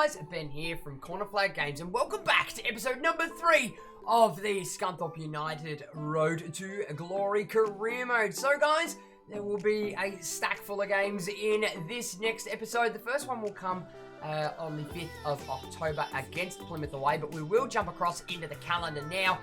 guys, Ben here from Corner Flag Games, and welcome back to episode number 3 of the Scunthorpe United Road to Glory career mode. So guys, there will be a stack full of games in this next episode. The first one will come on the 5th of October against Plymouth away, but we will jump across into the calendar now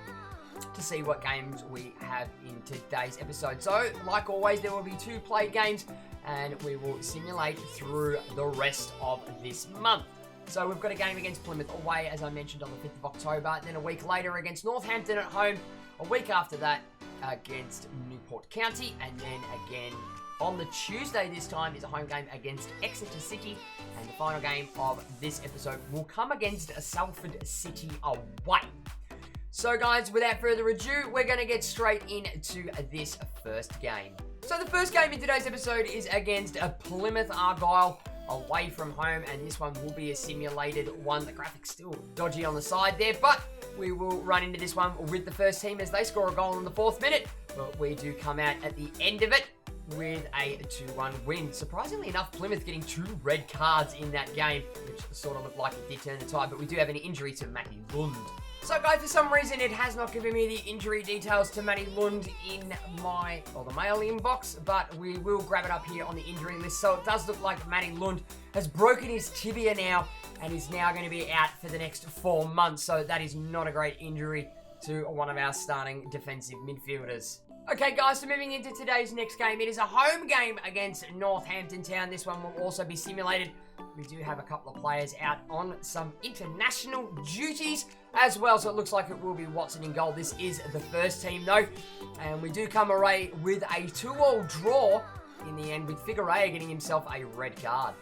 to see what games we have in today's episode. So, like always, there will be 2 played games, and we will simulate through the rest of this month. So we've got a game against Plymouth away, as I mentioned, on the 5th of October. Then a week later against Northampton at home. A week after that against Newport County. And then again on the Tuesday this time is a home game against Exeter City. And the final game of this episode will come against Salford City away. So guys, without further ado, we're going to get straight into this first game. So the first game in today's episode is against Plymouth Argyle away from home, and this one will be a simulated one. The graphics still dodgy on the side there, but we will run into this one with the first team as they score a goal in the 4th minute, but we do come out at the end of it with a 2-1 win. Surprisingly enough, Plymouth getting 2 red cards in that game, which sort of looked like it did turn the tide, but we do have an injury to Matty Lund. So guys, for some reason it has not given me the injury details to Matty Lund in the mail inbox, but we will grab it up here on the injury list. So it does look like Matty Lund has broken his tibia now and is now going to be out for the next 4 months. So that is not a great injury to one of our starting defensive midfielders. Okay guys, so moving into today's next game, it is a home game against Northampton Town. This one will also be simulated. We do have a couple of players out on some international duties as well, so it looks like it will be Watson in goal. This is the first team though, and we do come away with a 2-2 draw in the end, with Figueroa getting himself a red card.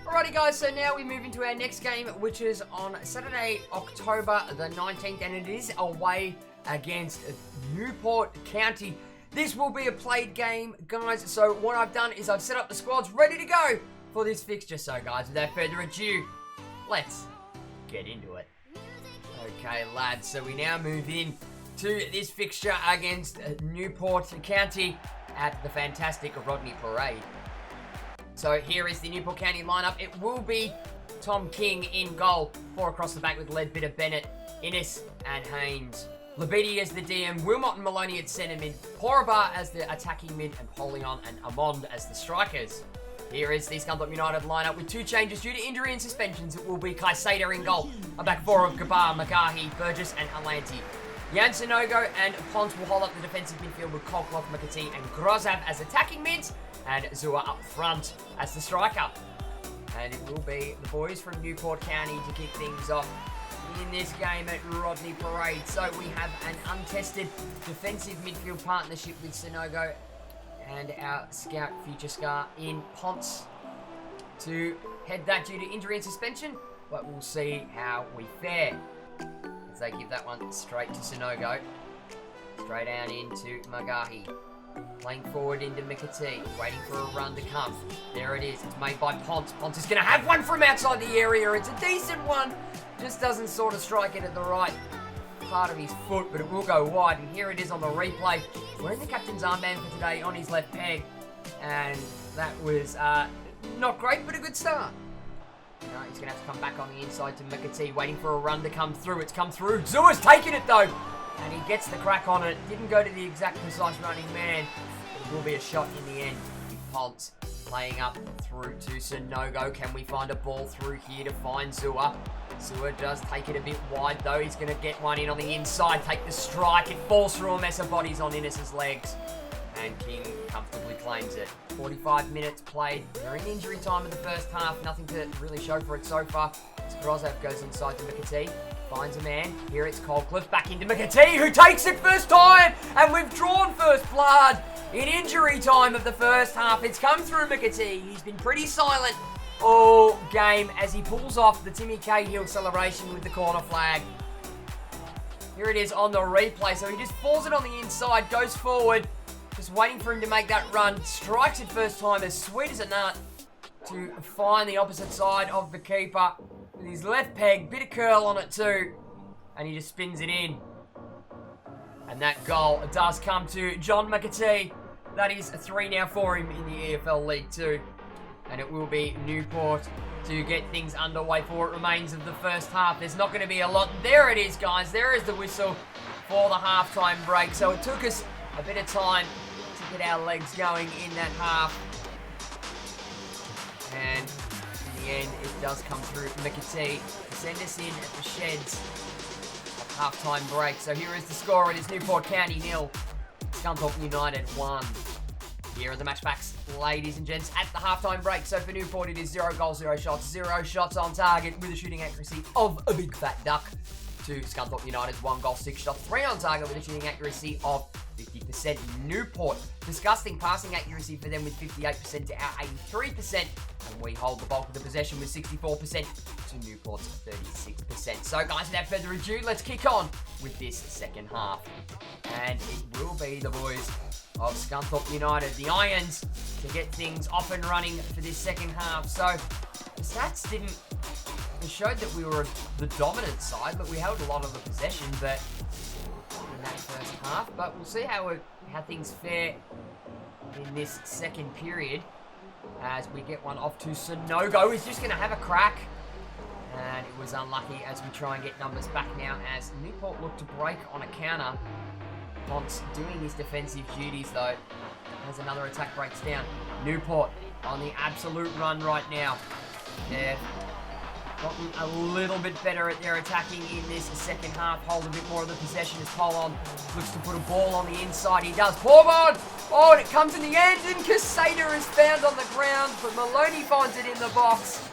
Alrighty guys, so now we move into our next game, which is on Saturday, October the 19th, and it is away against Newport County. This will be a played game, guys, so what I've done is I've set up the squads ready to go for this fixture. So guys, without further ado, let's get into it. Okay lads, so we now move in to this fixture against Newport County at the fantastic Rodney Parade. So here is the Newport County lineup. It will be Tom King in goal, 4 across the back with Leadbitter, Bennett, Innes and Haynes. Labidi as the DM, Wilmot and Maloney at centre mid, Porabar as the attacking mid, and Polion and Amond as the strikers. Here is the Scunthorpe United lineup with 2 changes due to injury and suspensions. It will be Kaiseda in goal, a back 4 of Gabar, McGahey, Burgess and Alanti. Jan Sinogo and Ponce will hold up the defensive midfield with Kolkloff, McAtee and Grozav as attacking mids, and Zua up front as the striker. And it will be the boys from Newport County to kick things off in this game at Rodney Parade. So we have an untested defensive midfield partnership with Sinogo and our scout future scar in Ponce to head that due to injury and suspension, but we'll see how we fare as they give that one straight to Sinogo, straight down into Magahi, playing forward into McAtee, waiting for a run to come. There it is, it's made by Ponce. Ponce is going to have one from outside the area. It's a decent one, just doesn't sort of strike it at the right part of his foot, but it will go wide. And here it is on the replay, wearing the captain's armband for today on his left peg, and that was not great, but a good start. No, he's going to have to come back on the inside to McAtee, waiting for a run to come through. It's come through. Zua's taken it though, and he gets the crack on it. Didn't go to the exact precise running man, but it will be a shot in the end. Ponce playing up through to Sinogo. Can we find a ball through here to find Zua? Zua does take it a bit wide though. He's going to get one in on the inside, take the strike. It falls through a mess of bodies on Innes' legs, and King comfortably claims it. 45 minutes played. We're in injury time in the first half. Nothing to really show for it so far. Grozav goes inside to McAtee, finds a man. Here it's Colcliffe back into McAtee, who takes it first time, and we've drawn first blood in injury time of the first half. It's come through McAtee. He's been pretty silent all game as he pulls off the Timmy Cahill celebration with the corner flag. Here it is on the replay. So he just falls it on the inside, goes forward, just waiting for him to make that run. Strikes it first time, as sweet as a nut, to find the opposite side of the keeper with his left peg, bit of curl on it too, and he just spins it in. And that goal does come to John McAtee. That is a 3 now for him in the EFL League 2. And it will be Newport to get things underway for what remains of the first half. There's not going to be a lot. There it is, guys. There is the whistle for the halftime break. So it took us a bit of time to get our legs going in that half. And in the end, it does come through. McAtee send us in at the sheds of halftime break. So here is the score. It is Newport County 0, Scunthorpe United 1. Here are the match facts, ladies and gents, at the halftime break. So for Newport, it is 0 goals, 0 shots, 0 shots on target with a shooting accuracy of a big fat duck. To Scunthorpe United's 1 goal, 6 shots, 3 on target with a shooting accuracy of 50%. Newport, disgusting passing accuracy for them with 58% to our 83%. And we hold the bulk of the possession with 64% to Newport's 36%. So guys, without further ado, let's kick on with this second half. And it will be the boys of Scunthorpe United, the Irons, to get things off and running for this second half. So the stats it showed that we were the dominant side, but we held a lot of the possession but in that first half. But we'll see how things fare in this second period as we get one off to Sonogo. He's just going to have a crack. And it was unlucky as we try and get numbers back now as Newport looked to break on a counter. Ponce doing his defensive duties though as another attack breaks down. Newport on the absolute run right now. They've gotten a little bit better at their attacking in this second half. Hold a bit more of the possession as Polon looks to put a ball on the inside. He does. Porbon! Oh, and it comes in the end, and Casada is found on the ground, but Maloney finds it in the box.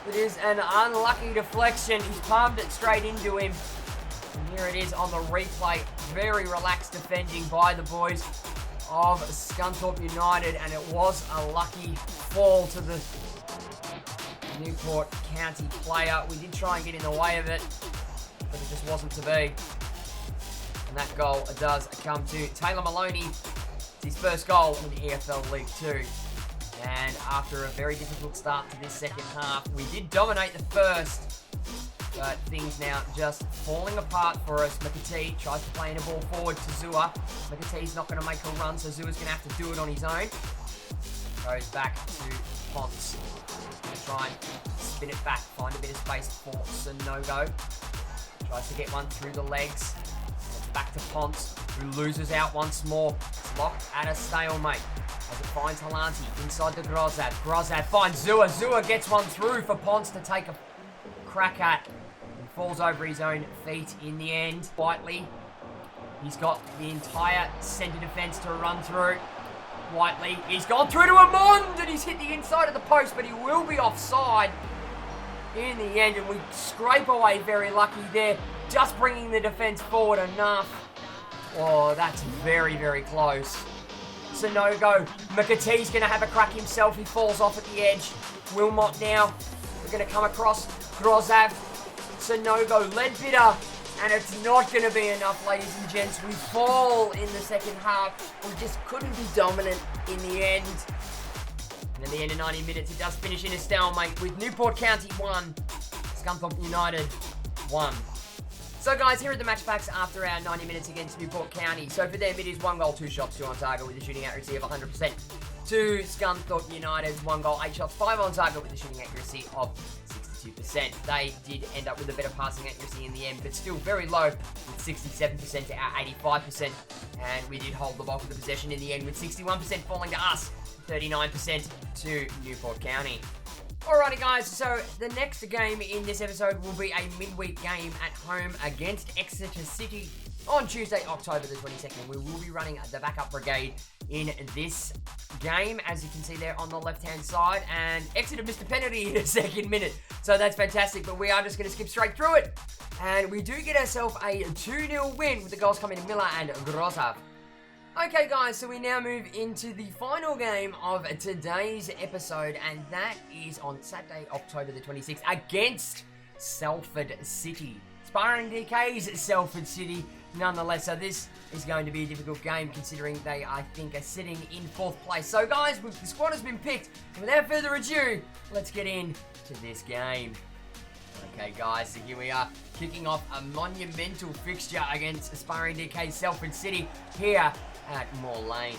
It is an unlucky deflection. He's palmed it straight into him. And here it is on the replay. Very relaxed defending by the boys of Scunthorpe United, and it was a lucky fall to the Newport County player. We did try and get in the way of it, but it just wasn't to be. And that goal does come to Taylor Maloney. It's his first goal in the EFL League 2. And after a very difficult start to this second half, we did dominate the first, but things now just falling apart for us. McAtee tries to play in a ball forward to Zua. McAtee's not going to make a run, so Zua's going to have to do it on his own. Goes back to Ponce. Try and spin it back, find a bit of space for Sonogo. Tries to get one through the legs. It's back to Ponce, who loses out once more. It's locked at a stalemate as it finds Halanti inside the Grozad. Grozad finds Zua. Zua gets one through for Ponce to take a crack at. And falls over his own feet in the end. Whiteley, he's got the entire centre defence to run through. Whiteley, he's gone through to Amond and he's hit the inside of the post, but he will be offside in the end, and we scrape away very lucky there, just bringing the defence forward enough. Oh, that's very, very close. Sonogo, McAtee's going to have a crack himself. He falls off at the edge. Wilmot now, we're going to come across Grozav. Sonogo, Leadbitter. And it's not going to be enough, ladies and gents. We fall in the second half. We just couldn't be dominant in the end. And at the end of 90 minutes, it does finish in a stalemate with Newport County 1, Scunthorpe United 1. So guys, here are the match facts after our 90 minutes against Newport County. So for them, it is 1 goal, 2 shots, 2 on target with a shooting accuracy of 100%. To Scunthorpe United's 1 goal, 8 shots, 5 on target with a shooting accuracy of 62%. They did end up with a better passing accuracy in the end, but still very low with 67% to our 85%. And we did hold the bulk of the possession in the end with 61% falling to us, 39% to Newport County. Alrighty guys, so the next game in this episode will be a midweek game at home against Exeter City on Tuesday, October the 22nd. We will be running the backup brigade in this game, as you can see there on the left-hand side, and Exeter missed a penalty in the second minute, so that's fantastic, but we are just going to skip straight through it, and we do get ourselves a 2-0 win with the goals coming in Miller and Grozov. Okay guys, so we now move into the final game of today's episode, and that is on Saturday, October the 26th against Salford City. Sparring DK's Salford City, nonetheless, so this is going to be a difficult game considering they, I think, are sitting in 4th place. So guys, the squad has been picked, and without further ado, let's get into this game. Okay guys, so here we are, kicking off a monumental fixture against Sparring DK Salford City here at Moore Lane.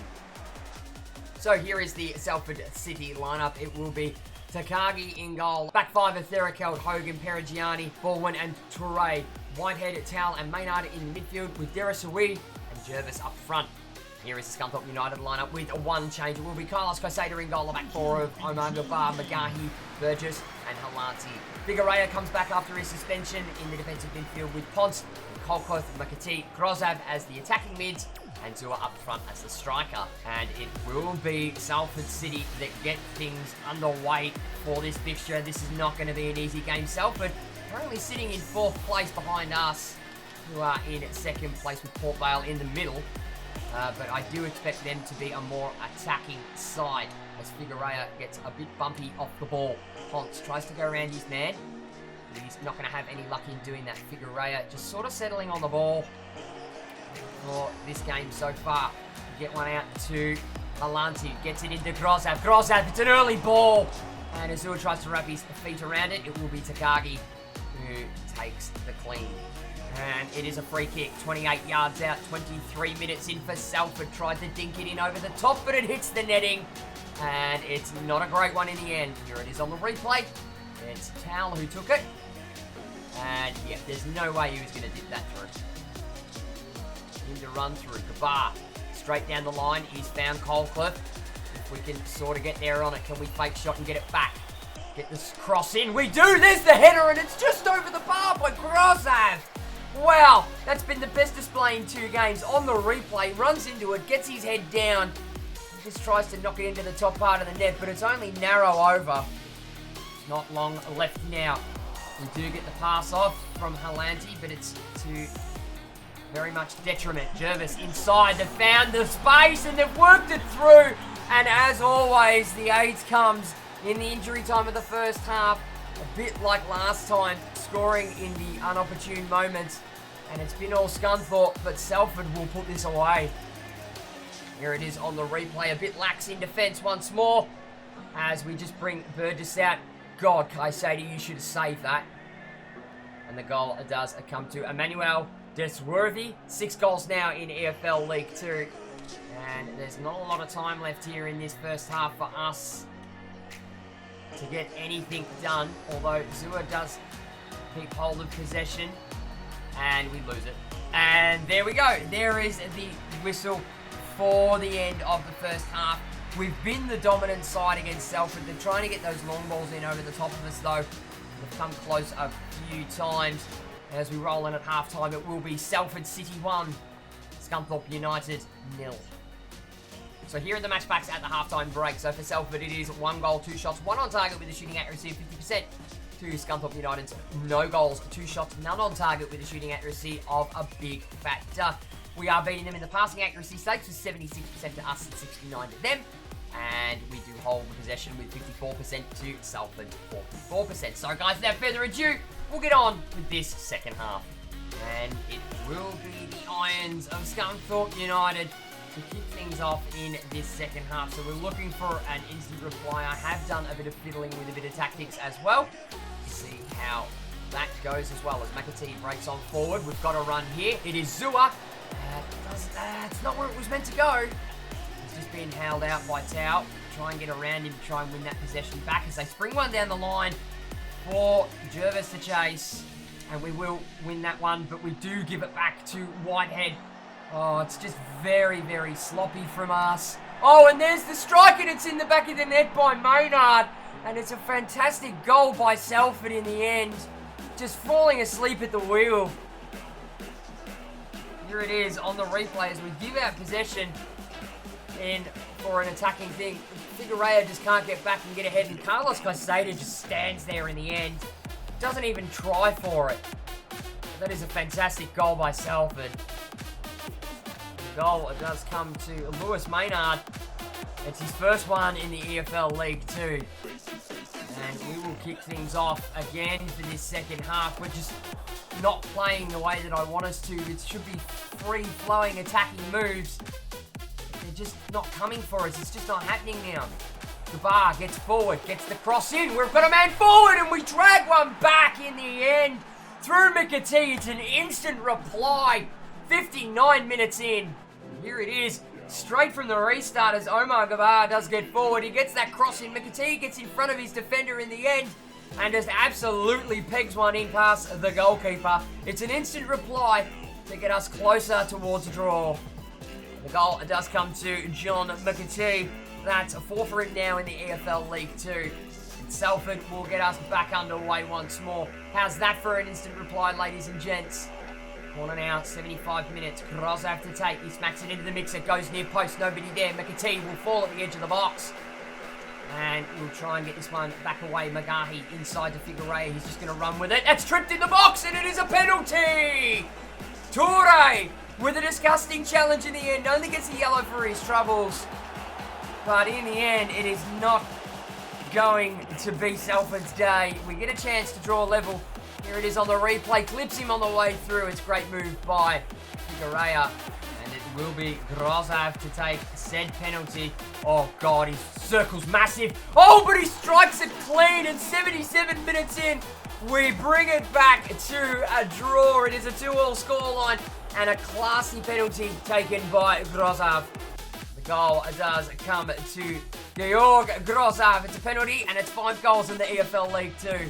So here is the Salford City lineup. It will be Takagi in goal. Back five are Therakeld, Hogan, Perigiani, Baldwin and Toure. Whitehead, Tal and Maynard in midfield with Derisui and Jervis up front. Here is the Scunthorpe United lineup with one change. It will be Carlos Cosada in goal, the back four of Omar Gabar, Magahi, Burgess and Halanti. Figueroa comes back after his suspension in the defensive midfield with Ponce, Kolkoth, Makati, Grozav as the attacking mids and Zua up front as the striker. And it will be Salford City that get things underway for this fixture. This is not going to be an easy game. Salford currently sitting in 4th place behind us, who are in 2nd place with Port Vale in the middle. But I do expect them to be a more attacking side as Figueroa gets a bit bumpy off the ball. Ponce tries to go around his man. He's not going to have any luck in doing that. Figueroa just sort of settling on the ball for this game so far. Get one out to Halanti. Gets it into Grozav. Grozav, it's an early ball. And Azur tries to wrap his feet around it. It will be Takagi who takes the clean. And it is a free kick, 28 yards out, 23 minutes in for Salford. Tried to dink it in over the top, but it hits the netting. And it's not a great one in the end. Here it is on the replay. It's Tal who took it. And yeah, there's no way he was going to dip that through. Into run through. Gabar, straight down the line. He's found Colcliffe. If we can sort of get there on it, can we fake shot and get it back? Get this cross in. We do! There's the header, and it's just over the bar by Grozav. Wow, that's been the best display in 2 games. On the replay, runs into it, gets his head down. He just tries to knock it into the top part of the net, but it's only narrow over. Not long left now. We do get the pass off from Halanti, but it's to very much detriment. Jervis inside, they've found the space and they've worked it through. And as always, the aids comes in the injury time of the first half. A bit like last time, scoring in the unopportune moments. And it's been all Scunthorpe, but Salford will put this away. Here it is on the replay, a bit lax in defence once more. As we just bring Burgess out. God, Kaisada, you should have saved that. And the goal does come to Emmanuel Desworthy. 6 goals now in EFL League 2. And there's not a lot of time left here in this first half for us to get anything done. Although Zua does keep hold of possession. And we lose it. And there we go. There is the whistle for the end of the first half. We've been the dominant side against Salford. They're trying to get those long balls in over the top of us, though. They've come close a few times. As we roll in at halftime, it will be Salford City 1, Scunthorpe United 0. So here are the match packs at the halftime break. So for Salford, it is 1 goal, 2 shots, 1 on target with a shooting accuracy of 50%. To Scunthorpe United's no goals, 2 shots, none on target with a shooting accuracy of a big factor. We are beating them in the passing accuracy stakes with 76% to us and 69% to them. And we do hold the possession with 54% to Salford, 44%. So guys, without further ado, we'll get on with this second half. And it will be the Irons of Scunthorpe United to kick things off in this second half. So we're looking for an instant reply. I have done a bit of fiddling with a bit of tactics as well to see how that goes as well. As McAtee breaks on forward, we've got a run here. It is Zua. It's not where it was meant to go. He's just being held out by Tao. Try and get around him to try and win that possession back as they spring one down the line for Jervis to chase. And we will win that one, but we do give it back to Whitehead. Oh, it's just very, very sloppy from us. Oh, and there's the strike, and it's in the back of the net by Maynard. And it's a fantastic goal by Salford in the end. Just falling asleep at the wheel. Here it is on the replay as we give out possession in for an attacking thing. Figueroa just can't get back and get ahead, and Carlos Cosada just stands there in the end. Doesn't even try for it. That is a fantastic goal by Salford. The goal does come to Lewis Maynard. It's his first one in the EFL League 2. And we will kick things off again for this second half. We're just not playing the way that I want us to. It should be free-flowing attacking moves. They're just not coming for us. It's just not happening now. Gabar gets forward, gets the cross in. We've got a man forward and we drag one back in the end. Through McAtee, it's an instant reply. 59 minutes in. Here it is. straight from the restart as Omar Gabar does get forward. He gets that cross in. McAtee gets in front of his defender in the end and just absolutely pegs one in past the goalkeeper. It's an instant reply to get us closer towards a draw. The goal does come to John McAtee. That's a 4 for him now in the EFL League 2. Salford will get us back underway once more. How's that for an instant reply, ladies and gents? Corner now, 75 minutes. Grozov to take. He smacks it into the mix. It goes near post. Nobody there. McAtee will fall at the edge of the box. And we'll try and get this one back away. Magahi inside to Figueroa. He's just going to run with it. That's tripped in the box, and it is a penalty! Toure with a disgusting challenge in the end. Only gets a yellow for his troubles. But in the end, it is not going to be Salford's day. We get a chance to draw level. Here it is on the replay. Clips him on the way through. It's a great move by Figueroa. And it will be Grozov to take said penalty. Oh, God, his circle's massive. Oh, but he strikes it clean. And 77 minutes in, we bring it back to a draw. It is a 2-all scoreline and a classy penalty taken by Grozov. The goal does come to Georg Grozov. It's a penalty and it's 5 goals in the EFL League 2.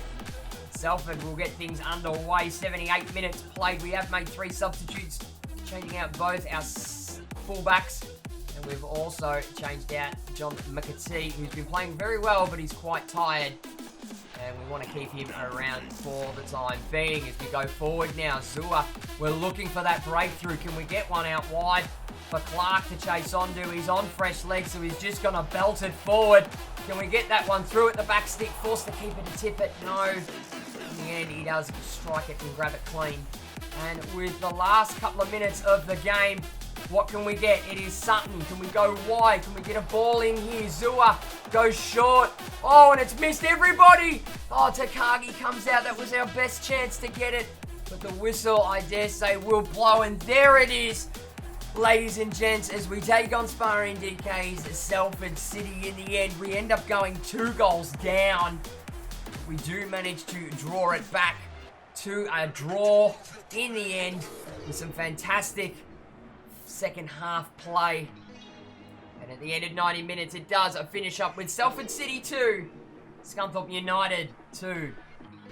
Salford will get things underway. 78 minutes played. We have made 3 substitutes, changing out both our fullbacks. And we've also changed out John McAtee, who's been playing very well, but he's quite tired. And we want to keep him around for the time being. As we go forward now, Zua, we're looking for that breakthrough. Can we get one out wide for Clark to chase onto? He's on fresh legs, so he's just going to belt it forward. Can we get that one through at the back stick? Force the keeper to tip it. No. In the end, he does strike it and grab it clean. And with the last couple of minutes of the game, what can we get? It is Sutton. Can we go wide? Can we get a ball in here? Zua goes short. Oh, and it's missed everybody. Oh, Takagi comes out. That was our best chance to get it. But the whistle, I dare say, will blow. And there it is, ladies and gents, as we take on Sparring DK's Salford City. In the end, we end up going 2 goals down. We do manage to draw it back to a draw in the end with some fantastic second half play. And at the end of 90 minutes, it does finish up with Salford City 2, Scunthorpe United 2.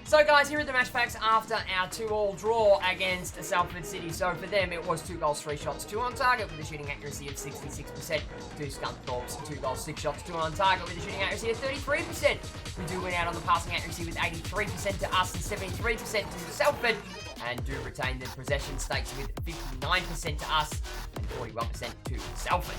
So guys, here are the match facts after our 2-all draw against Salford City. So for them, it was 2 goals, 3 shots, 2 on target with a shooting accuracy of 66%. To Scunthorpe's 2 goals, 6 shots, 2 on target with a shooting accuracy of 33%. We do win out on the passing accuracy with 83% to us and 73% to Salford. And do retain the possession stakes with 59% to us and 41% to Salford.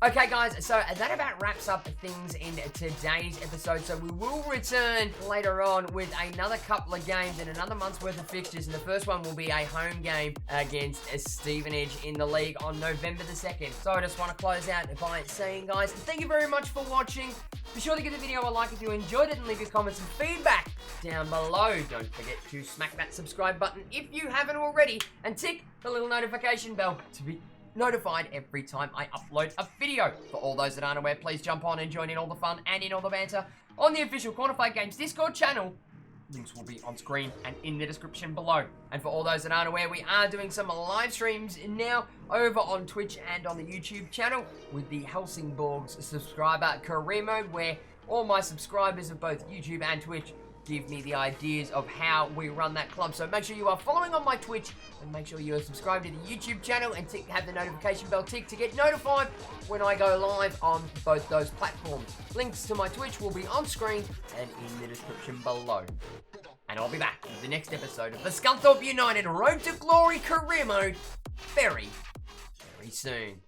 Okay guys, so that about wraps up things in today's episode. So we will return later on with another couple of games and another month's worth of fixtures. And the first one will be a home game against Stevenage in the league on November the 2nd. So I just want to close out by saying, guys, thank you very much for watching. Be sure to give the video a like if you enjoyed it and leave your comments and feedback down below. Don't forget to smack that subscribe button if you haven't already and tick the little notification bell to be notified every time I upload a video. For all those that aren't aware, please jump on and join in all the fun and in all the banter on the official Quantified Games Discord channel. Links will be on screen and in the description below. And for all those that aren't aware, we are doing some live streams now over on Twitch and on the YouTube channel with the Helsingborg's subscriber career mode, where all my subscribers of both YouTube and Twitch give me the ideas of how we run that club. So make sure you are following on my Twitch and make sure you are subscribed to the YouTube channel and have the notification bell tick to get notified when I go live on both those platforms. Links to my Twitch will be on screen and in the description below. And I'll be back with the next episode of the Scunthorpe United Road to Glory career mode very, very soon.